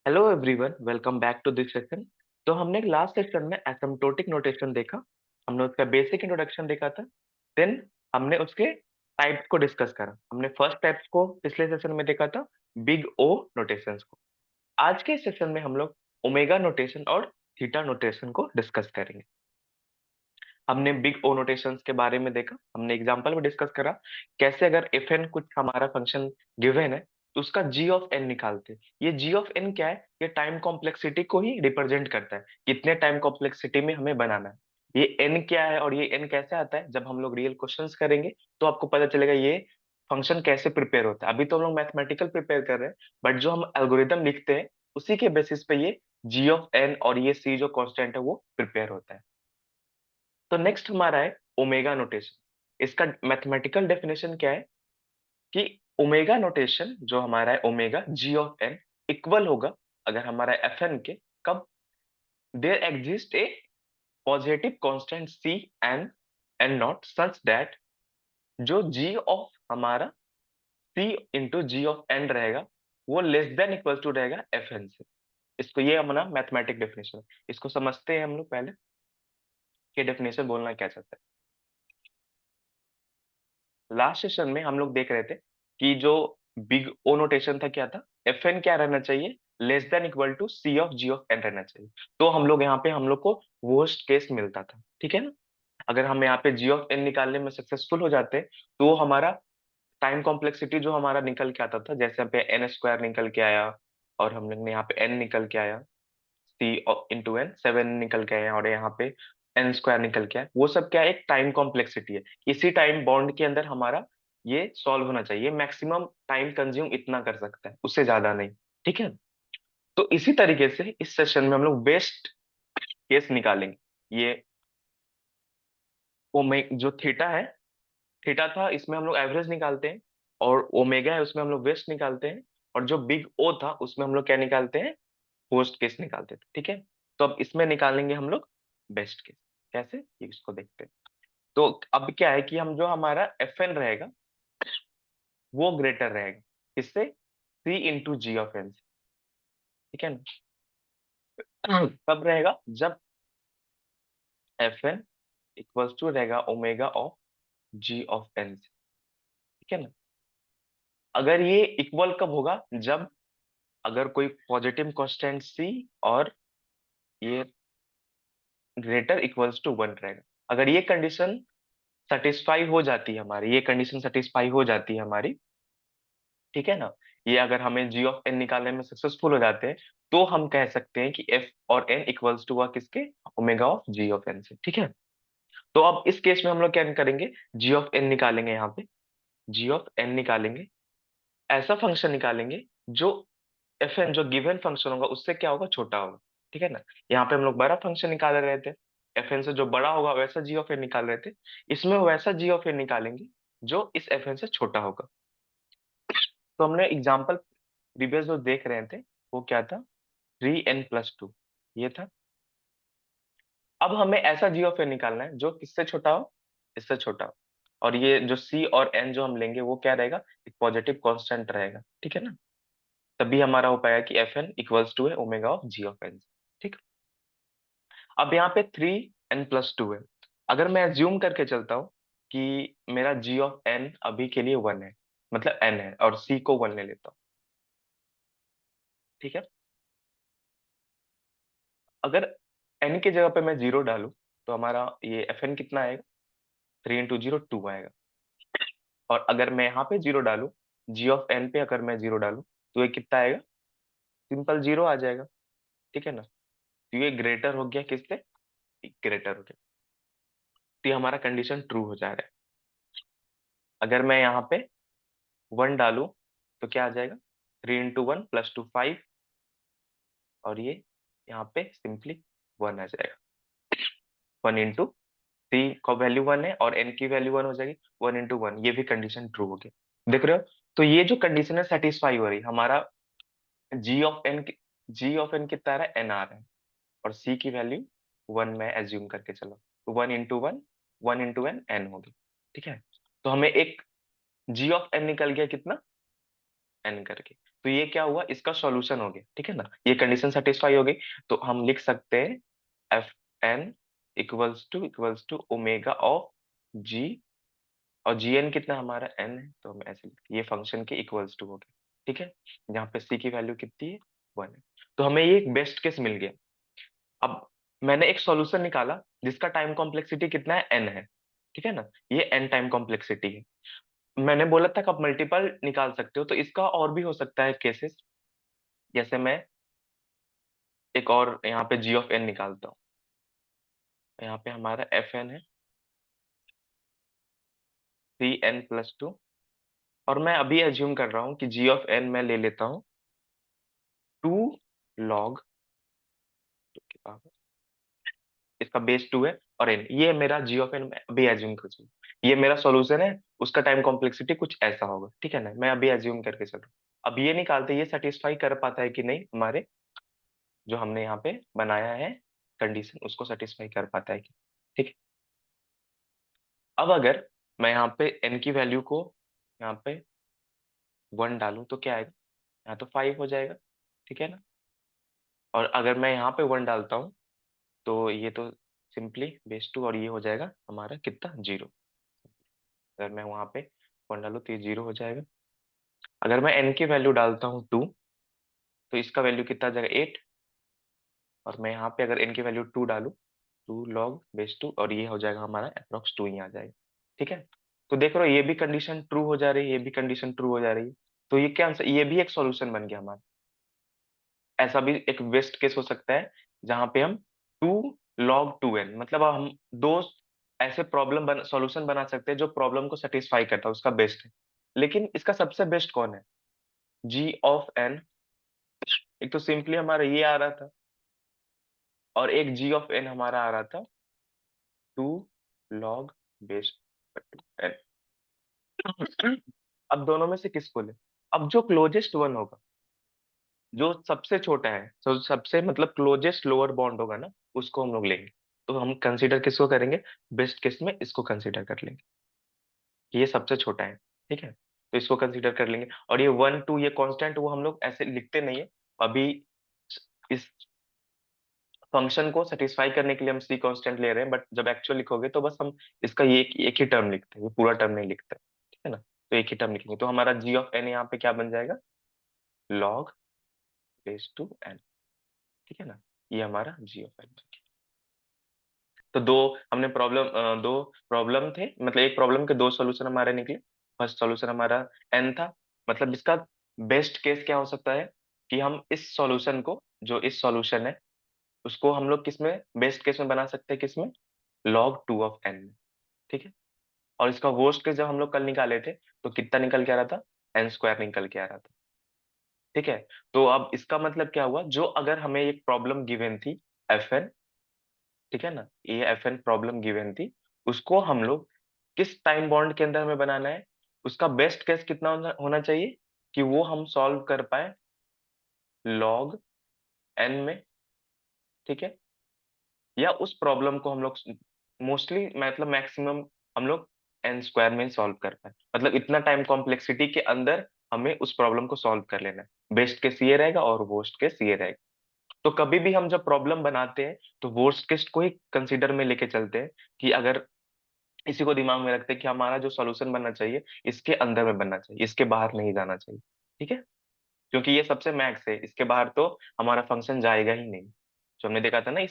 Hello everyone, welcome back to this session. तो हमने last session में एसिम्प्टोटिक नोटेशन देखा। हमने उसका बेसिक इंट्रोडक्शन देखा था। देन हमने उसके टाइप्स को डिस्कस करा। हमने फर्स्ट टाइप्स को पिछले सेशन में देखा था, बिग ओ नोटेशंस को। आज के सेशन में हम लोग ओमेगा नोटेशन और थीटा नोटेशन को डिस्कस करेंगे। हमने बिग ओ नोटेशंस के बारे में देखा, हमने एग्जांपल में डिस्कस करा कैसे अगर एफ एन कुछ हमारा फंक्शन गिवन है तो उसका जी ऑफ एन निकालते हैं। ये जी ऑफ एन क्या है? ये टाइम कॉम्प्लेक्सिटी को ही रिप्रेजेंट करता है, कितने टाइम कॉम्प्लेक्सिटी में हमें बनाना है। ये एन क्या है और ये एन कैसे आता है, जब हम लोग रियल क्वेश्चंस करेंगे तो आपको पता चलेगा ये फंक्शन कैसे प्रिपेयर होता है। अभी तो हम लोग मैथमेटिकल प्रिपेयर कर रहे हैं, बट जो हम एल्गोरिदम लिखते हैं उसी के बेसिस पे ये जी ऑफ एन और ये सी जो कांस्टेंट है वो प्रिपेयर होता है। तो नेक्स्ट हमारा है ओमेगा नोटेशन। इसका मैथमेटिकल डेफिनेशन क्या है कि ओमेगा नोटेशन जो हमारा है, omega G of N equal होगा अगर हमारा एफ एन के, कब there exist a positive constant C N and naught such that जो जी ऑफ हमारा C into G of N रहेगा वो लेस देन इक्वल टू रहेगा एफ एन से। इसको ये हमारा मैथमेटिक डेफिनेशन है। इसको समझते हैं हम लोग पहले कि डेफिनेशन बोलना क्या चाहता है। लास्ट सेशन में हम लोग देख रहे थे कि जो बिग ओ नोटेशन था क्या था, एफ एन क्या रहना चाहिए, less than equal to C of G of N रहना चाहिए। तो हम लोग यहाँ पे हम लोग को वर्स्ट केस मिलता था, ठीक है ना। अगर हम यहाँ पे जी ऑफ एन निकालने में सक्सेसफुल हो जाते तो हमारा टाइम कॉम्प्लेक्सिटी जो हमारा निकल के आता था, जैसे यहाँ पे एन स्क्वायर निकल के आया और हम लोग ने यहाँ पे एन निकल के आया, सी इंटू एन 7 निकल के आया और यहाँ पे एन स्क्वायर निकल के आया, वो सब क्या है, एक टाइम कॉम्प्लेक्सिटी है। इसी टाइम बॉन्ड के अंदर हमारा ये सॉल्व होना चाहिए। मैक्सिमम टाइम कंज्यूम इतना कर सकता है, उससे ज्यादा नहीं, ठीक है। तो इसी तरीके से इस सेशन में हम लोग बेस्ट केस निकालेंगे। ये ओमे जो थीटा है, थीटा था इसमें हम लोग एवरेज निकालते हैं, और ओमेगा है उसमें हम लोग वेस्ट निकालते हैं, और जो बिग ओ था उसमें हम लोग क्या निकालते हैं, पोस्ट केस निकालते थे, ठीक है। तो अब इसमें निकालेंगे हम लोग बेस्ट केस। कैसे, ये इसको देखते हैं। तो अब क्या है कि हम जो हमारा एफ एन रहेगा वो ग्रेटर रहेगा किससे, C into G of N से, ठीक है ना। कब रहेगा, जब एफ एन इक्वल्स टू रहेगा omega of G of N से, ठीक है ना। अगर ये इक्वल कब होगा, जब अगर कोई पॉजिटिव कांस्टेंट सी और ये ग्रेटर इक्वल्स टू 1 रहेगा। अगर ये कंडीशन सेटिस्फाई हो जाती है हमारी, ये कंडीशन सेटिस्फाई हो जाती है हमारी, ठीक है ना, ये अगर हमें जी ऑफ एन निकालने में सक्सेसफुल हो जाते हैं तो हम कह सकते हैं कि एफ और एन इक्वल्स टू हुआ किसके, omega of G of N से, ठीक है। तो अब इस केस में हम लोग क्या करेंगे, जी ऑफ एन निकालेंगे, यहाँ पे जी ऑफ एन निकालेंगे, ऐसा फंक्शन निकालेंगे जो एफ एन जो गिवन फंक्शन होगा उससे क्या होगा, छोटा होगा, ठीक है ना। यहाँ पे हम लोग बड़ा फंक्शन निकाल रहे थे, एफ एन से जो बड़ा होगा वैसा जी ऑफ एन निकाल रहे थे। इसमें वैसा जी ऑफ एन निकालेंगे जो इस एफ एन से छोटा होगा। तो हमने एग्जाम्पल प्रीवियस जो देख रहे थे वो क्या था, 3n+2 ये था। अब हमें ऐसा जी ऑफ एन निकालना है जो किससे छोटा हो, इससे छोटा हो। और ये जो सी और एन जो हम लेंगे वो क्या रहेगा, एक पॉजिटिव कांस्टेंट रहेगा, ठीक है ना। तभी हमारा हो पाएगा कि एफ एन इक्वल्स टू है omega of G of N, ठीक। अब यहाँ पे 3n+2 है। अगर मैं एज्यूम करके चलता हूँ कि मेरा जी ऑफ एन अभी के लिए 1 है, मतलब एन है, और सी को 1 ले लेता हूँ, ठीक है। अगर एन की जगह पे मैं 0 डालूं तो हमारा ये एफ एन कितना आएगा, 3 × 0 2 आएगा। और अगर मैं यहाँ पे 0 डालूं, जी ऑफ एन पे अगर मैं 0 डालूं तो ये कितना आएगा, सिंपल 0 आ जाएगा, ठीक है ना। तो ये ग्रेटर हो गया किससे, ग्रेटर हो गया, तो ये हमारा कंडीशन ट्रू हो जा रहा है। अगर मैं यहाँ पे 1 डालूं तो क्या आ जाएगा, 3 × 1 + 2 5, और ये यहाँ पे सिंपली 1 आ जाएगा। 1 × सी का वैल्यू 1 है और एन की वैल्यू 1 हो जाएगी, 1 × 1, ये भी कंडीशन ट्रू हो गया, देख रहे हो। तो ये जो कंडीशन है सेटिस्फाई हो रही, हमारा g of n, g of n कितना आ रहा है, एन आ रहा है, और सी की वैल्यू 1 में एज्यूम करके चलो, तो 1 × 1, 1 × एन होगी, ठीक है। तो हमें एक जी ऑफ एन निकल गया कितना, एन करके। तो ये क्या हुआ, इसका सॉल्यूशन हो गया, ठीक है ना, ये कंडीशन सेटिस्फाई हो गई। तो हम लिख सकते हैं f N equals to omega of g, और जी एन कितना हमारा एन है, तो हम ऐसे लिखते हैं ये फंक्शन के इक्वल्स टू हो गया, ठीक है। यहाँ पे सी की वैल्यू कितनी है, 1 है। तो हमें ये एक बेस्ट केस मिल गया। अब मैंने एक सॉल्यूशन निकाला जिसका टाइम कॉम्प्लेक्सिटी कितना है, एन है, ठीक है ना, ये एन टाइम कॉम्प्लेक्सिटी है। मैंने बोला था कि आप मल्टीपल निकाल सकते हो, तो इसका और भी हो सकता है केसेस। जैसे मैं एक और यहाँ पे जी ऑफ एन निकालता हूँ, यहाँ पे हमारा एफ एन है C n+2, और मैं अभी एज्यूम कर रहा हूँ कि जी ऑफ एन मैं ले लेता हूँ 2 log, इसका बेस 2 है, और एन, ये मेरा जी ऑफ एन, मैं अभी एज्यूम कर सकूँ ये मेरा सॉल्यूशन है, उसका टाइम कॉम्प्लेक्सिटी कुछ ऐसा होगा, ठीक है ना, मैं अभी एज्यूम करके चलूँ। अब ये निकालते ये सेटिस्फाई कर पाता है कि नहीं, हमारे जो हमने यहाँ पे बनाया है कंडीशन, उसको सेटिस्फाई कर पाता है कि, ठीक है। अब अगर मैं यहाँ पे एन की वैल्यू को यहाँ पे 1 डालूं तो क्या आएगा, यहाँ तो 5 हो जाएगा, ठीक है ना। और अगर मैं यहाँ पे 1 डालता हूँ तो ये तो सिंपली बेस 2, और ये हो जाएगा हमारा कितना, 0। अगर मैं वहाँ पे 1 डालूँ तो ये 0 हो जाएगा। अगर मैं n की वैल्यू डालता हूँ 2, तो इसका वैल्यू कितना आ जाएगा, 8। और मैं यहाँ पे अगर n की वैल्यू 2 डालूँ, 2 log बेस 2, और ये हो जाएगा हमारा अप्रोक्स 2 ही आ जाएगा, ठीक है। तो देख रहे हो, ये भी कंडीशन ट्रू हो जा रही है, ये भी कंडीशन ट्रू हो जा रही है। तो ये क्या आंसर, ये भी एक सॉल्यूशन बन गया हमारा। ऐसा भी एक वेस्ट केस हो सकता है जहां पे हम 2 log 2n, मतलब हम दो ऐसे प्रॉब्लम सॉल्यूशन बना सकते हैं जो प्रॉब्लम को सेटिस्फाई करता है, उसका बेस्ट है। लेकिन इसका सबसे बेस्ट कौन है, जी ऑफ एन। एक तो सिंपली हमारा ये आ रहा था, और एक जी ऑफ एन हमारा आ रहा था 2 log बेस 2n। अब दोनों में से किसको ले, अब जो क्लोजेस्ट वन होगा, जो सबसे छोटा है, सबसे मतलब क्लोजेस्ट लोअर बॉन्ड होगा ना, उसको हम लोग लेंगे। तो हम कंसीडर किसको करेंगे, बेस्ट केस में इसको कंसीडर कर लेंगे कि ये सबसे छोटा है, ठीक है। तो इसको कंसीडर कर लेंगे, और ये 1 2 ये कांस्टेंट वो हम लोग ऐसे लिखते नहीं है अभी। इस फंक्शन को सेटिस्फाई करने के लिए हम सी कांस्टेंट ले रहे हैं, बट जब एक्चुअल लिखोगे तो बस हम इसका ये एक ही टर्म लिखते हैं, ये पूरा टर्म नहीं लिखते, ठीक है ना। तो एक ही टर्म लिखेंगे, तो हमारा जी ऑफ एन यहाँ पे क्या बन जाएगा, log बेस 2n, ठीक है ना। ये हमारा जी ऑफ एन। तो दो प्रॉब्लम थे, मतलब एक प्रॉब्लम के दो सॉल्यूशन हमारे निकले। फर्स्ट सॉल्यूशन हमारा एन था, मतलब इसका बेस्ट केस क्या हो सकता है कि हम इस सॉल्यूशन को, जो इस सॉल्यूशन है, उसको हम लोग किस में बेस्ट केस में बना सकते हैं, किसमें, log 2 ऑफ n में, ठीक है। और इसका वर्स्ट केस जब हम लोग कल निकाले थे, तो कितना निकल के आ रहा था, n² निकल के आ रहा था, ठीक है। तो अब इसका मतलब क्या हुआ, जो अगर हमें एक प्रॉब्लम गिवन थी एफ एन, ठीक है ना, ये एफ एन प्रॉब्लम गिवन थी, उसको हम लोग किस टाइम बॉन्ड के अंदर हमें बनाना है, उसका बेस्ट केस कितना होना चाहिए कि वो हम सॉल्व कर पाए लॉग एन में, ठीक है। या उस प्रॉब्लम को हम लोग मोस्टली, मतलब मैक्सिमम, हम लोग n² में सॉल्व कर पाए, मतलब इतना टाइम कॉम्प्लेक्सिटी के अंदर हमें उस प्रॉब्लम को सॉल्व कर लेना है। बेस्ट केस ये रहेगा और वर्स्ट केस ये रहेगा। तो कभी भी हम जब प्रॉब्लम बनाते हैं तो वर्स्ट केस को ही कंसीडर में लेके चलते हैं, कि अगर इसी को दिमाग में रखते हैं कि हमारा जो सॉल्यूशन बनना चाहिए इसके अंदर में बनना चाहिए, इसके बाहर नहीं जाना चाहिए, ठीक है। क्योंकि ये सबसे मैक्स है, इसके बाहर तो हमारा फंक्शन जाएगा ही नहीं। जो हमने देखा था ना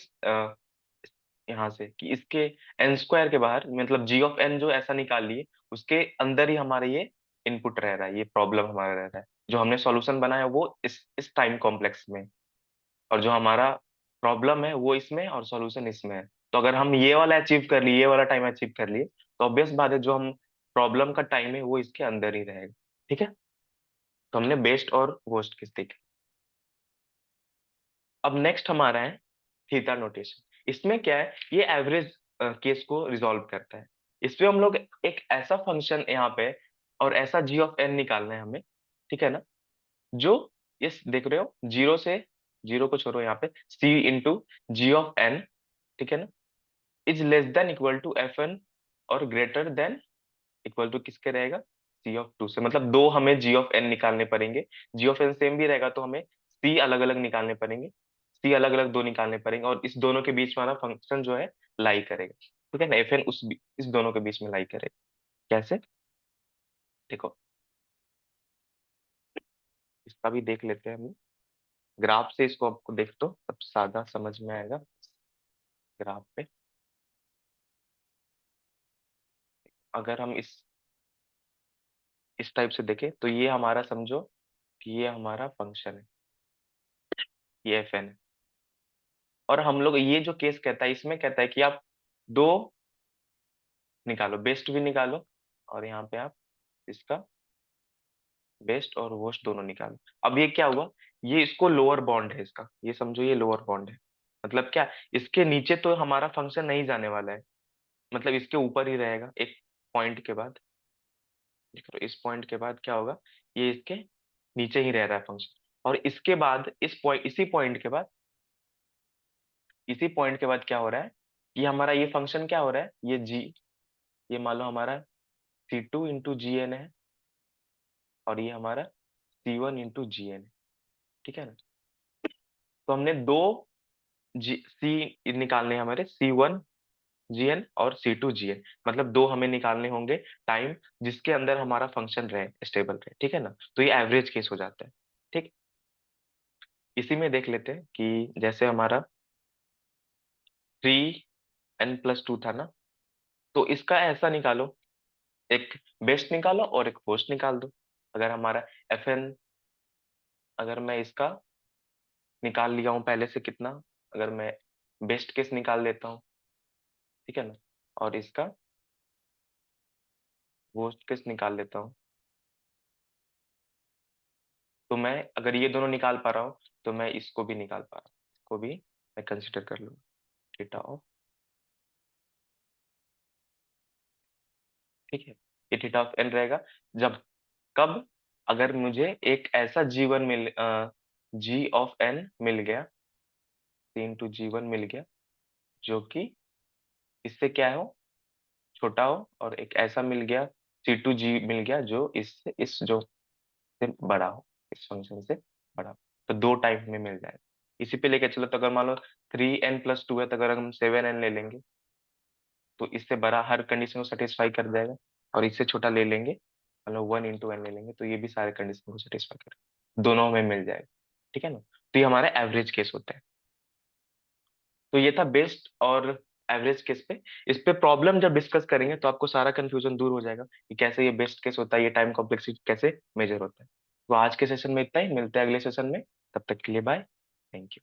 यहाँ से कि इसके n² के बाहर, मतलब जी ऑफ एन जो ऐसा निकाल लिए, उसके अंदर ही हमारा ये इनपुट रह रहा है, ये प्रॉब्लम हमारा रह रहा है। जो हमने सॉल्यूशन बनाया वो इस टाइम कॉम्प्लेक्स में, और जो हमारा प्रॉब्लम है वो इसमें, और सॉल्यूशन इसमें है। तो अगर हम ये वाला अचीव कर लिए, ये वाला टाइम अचीव कर लिए, तो ऑब्वियस बात है जो हम प्रॉब्लम का टाइम है वो इसके अंदर ही रहेगा, ठीक है। तो हमने बेस्ट और वर्स्ट केस देखे। अब नेक्स्ट हमारा है थीटा नोटेशन। इसमें क्या है, ये एवरेज केस को रिजॉल्व करता है। इसमें हम लोग एक ऐसा फंक्शन यहाँ पे और ऐसा जी ऑफ एन निकालना है हमें, ठीक है ना, जो इस देख रहे हो, जीरो से, जीरो को छोड़ो, यहाँ पे C into G of N, ठीक है ना, is less than equal to F N, और ग्रेटर देन इक्वल टू किसके रहेगा, C(2) से मतलब दो हमें G(n) निकालने पड़ेंगे। G(n) सेम भी रहेगा तो हमें C अलग अलग निकालने पड़ेंगे। C अलग अलग दो निकालने पड़ेंगे और इस दोनों के बीच में हमारा फंक्शन जो है लाई करेगा। ठीक है ना, Fn इस दोनों के बीच में लाई करेगा। कैसे? देखो, इसका भी देख लेते हैं हम। ग्राफ से इसको आपको देख तो सब सादा समझ में आएगा। ग्राफ पे अगर हम इस टाइप से देखें तो ये हमारा समझो कि ये हमारा फंक्शन है, ये Fn है। और हम लोग ये जो केस कहता है इसमें कहता है कि आप दो निकालो, बेस्ट भी निकालो और यहाँ पे आप इसका बेस्ट और वर्स्ट दोनों निकालो। अब ये क्या हुआ, ये इसको लोअर बाउंड है इसका, ये समझो ये लोअर बाउंड है। मतलब क्या, इसके नीचे तो हमारा फंक्शन नहीं जाने वाला है, मतलब इसके ऊपर ही रहेगा एक पॉइंट के बाद। देखो इस पॉइंट के बाद क्या होगा, ये इसके नीचे ही रह रहा है फंक्शन। और इसके बाद इसी पॉइंट के बाद क्या हो रहा है, ये हमारा ये फंक्शन क्या हो रहा है, ये जी, ये मान लो हमारा C2 × Gn है और ये हमारा C1 × Gn है। ठीक है ना, तो हमने दो सी निकालने हैं हमारे, C1 Gn और C2 Gn, मतलब दो हमें निकालने होंगे टाइम जिसके अंदर हमारा फंक्शन रहे, स्टेबल रहे। ठीक है ना, तो ये एवरेज केस हो जाता है। ठीक, इसी में देख लेते हैं कि जैसे हमारा 3n+2 था ना, तो इसका ऐसा निकालो, एक बेस्ट निकालो और एक वर्स्ट निकाल दो। अगर हमारा Fn, अगर मैं इसका निकाल लिया हूं पहले से कितना, अगर मैं बेस्ट केस निकाल लेता हूँ, ठीक है ना, और इसका वर्स्ट केस निकाल लेता हूँ, तो मैं अगर ये दोनों निकाल पा रहा हूँ तो मैं इसको भी निकाल पा रहा हूँ, इसको भी मैं कंसिडर कर लूंगा। थीटा ऑफ, ठीक है, ये थीटा ऑफ एन रहेगा। जब, कब, अगर मुझे एक ऐसा G(n) मिल गया, C × G1 मिल गया जो कि इससे क्या हो, छोटा हो, और एक ऐसा मिल गया C2G मिल गया जो इससे इस जो से बड़ा हो, इस फंक्शन से बड़ा हो। तो दो टाइप में मिल जाएगा। इसी पे लेके चलो, तो अगर मान लो 3n+2 है तो अगर हम 7n ले लेंगे तो इससे बड़ा हर कंडीशन को सेटिस्फाई कर जाएगा, और इससे छोटा ले लेंगे, मतलब 1 × n ले लेंगे तो ये भी सारे कंडीशन को सेटिस्फाई करेगा, दोनों में मिल जाएगा। ठीक है ना, तो ये हमारा एवरेज केस होता है। तो ये था बेस्ट और एवरेज केस पे। इस पे प्रॉब्लम जब डिस्कस करेंगे तो आपको सारा कंफ्यूजन दूर हो जाएगा कि कैसे ये बेस्ट केस होता है, ये टाइम कॉम्प्लेक्सिटी कैसे मेजर होता है। तो आज के सेशन में इतना ही, मिलते हैं अगले सेशन में, तब तक के लिए बाय, थैंक यू।